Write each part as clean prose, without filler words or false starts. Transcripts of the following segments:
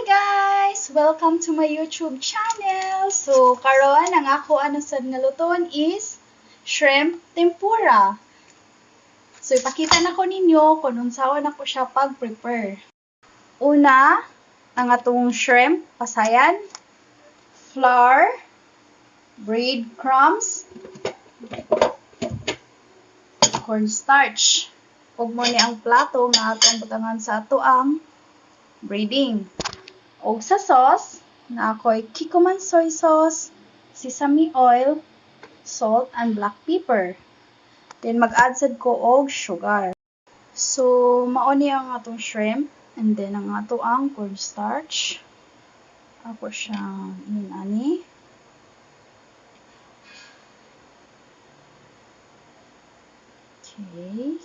guys! Welcome to my YouTube channel. So, karon ang ako sad nga luton is shrimp tempura. So, ipakita na ko ninyo kung unsaon ako siya pag-prepare. Una, ang atong shrimp, pasayan, flour, breadcrumbs, cornstarch. Ug mo ni ang plato nga atong butangan sa ato ang breading. Og sa sauce, na ako'y kikkoman soy sauce, sesame oil, salt, and black pepper. Then mag-add sad ko og sugar. So, mao ni ang atong shrimp, and then ang ato ang cornstarch. Ako siyang inani. Okay.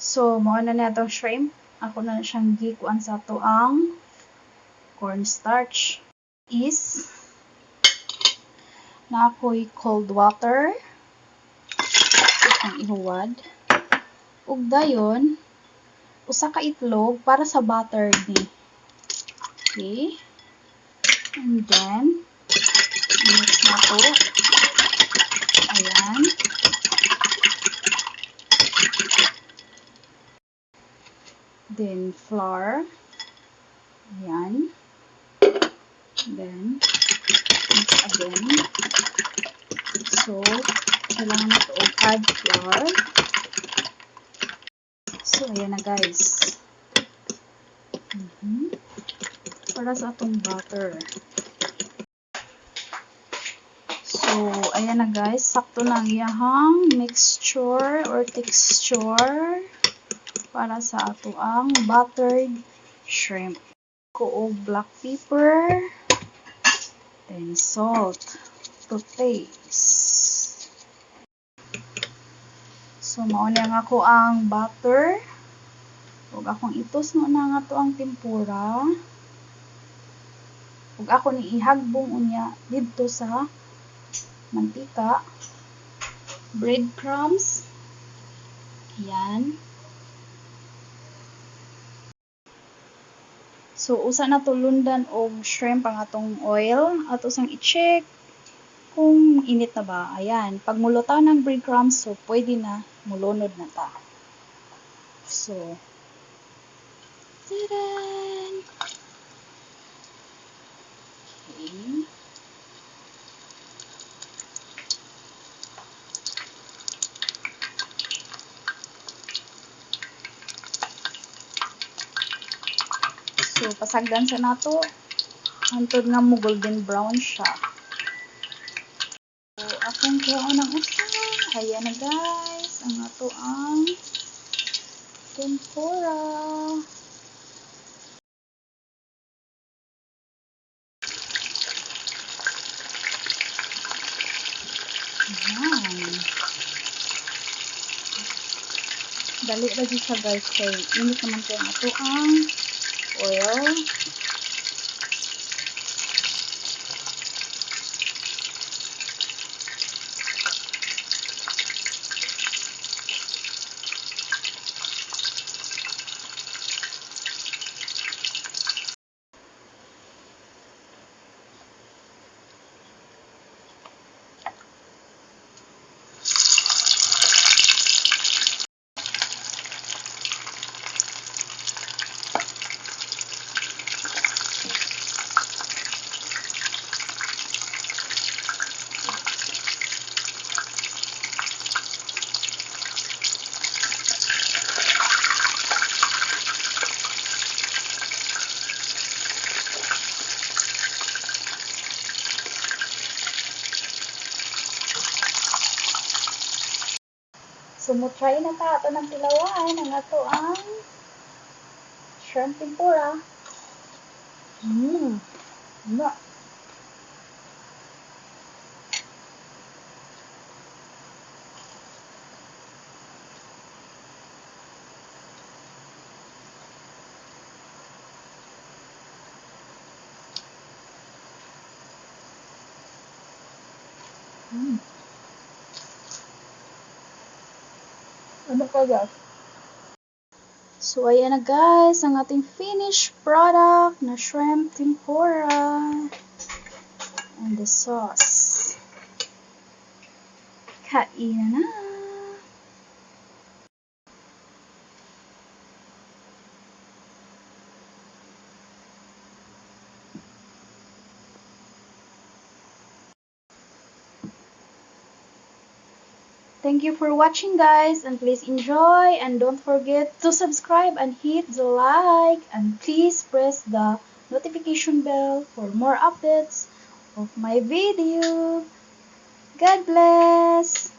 So, mao na itong shrimp. Ako na siyang gikuan sa ato ang cornstarch. Is na ako'y cold water. Ang ihuwad. Ug dayon, usa ka itlog para sa butter ni. Okay. And then, mix na to. Ayan. Then, flour. Ayan. Then, mix again. So, kailangan na ito add flour. So, ayan na guys. Para sa atong butter. So, ayan na guys. Sakto na ang iyahang mixture or texture para sa ato ang buttered shrimp. Ko og black pepper. Then salt to taste. So, mauna nga ako ang butter. Ug akong itos no na nga to ang tempura. Ug ako ni ihagbong unya didto sa mantika. Breadcrumbs. Ayan. So, usa na to lundan og shrimp ang atong oil. At usang i-check kung init na ba. Ayan. Pag mulutaw ng breadcrumbs, so pwede na mulunod na ta. So, tadan! Okay. So, pasagdan sa nato hantod nga mo golden brown siya. So, akong kuhaan ng usa. Ayan na guys, ang ato ang tempura. Ayan. Dali lagi siya guys, kay init naman ko ang ato ang oil. Sumutry na ta ato ng tilawan ang ato ang shrimp tempura. Na. Ano ka guys? So, ayan na guys, ang ating finished product na shrimp tempura. And the sauce. Kain na! Thank you for watching guys, and please enjoy and don't forget to subscribe and hit the like, and please press the notification bell for more updates of my video. God bless!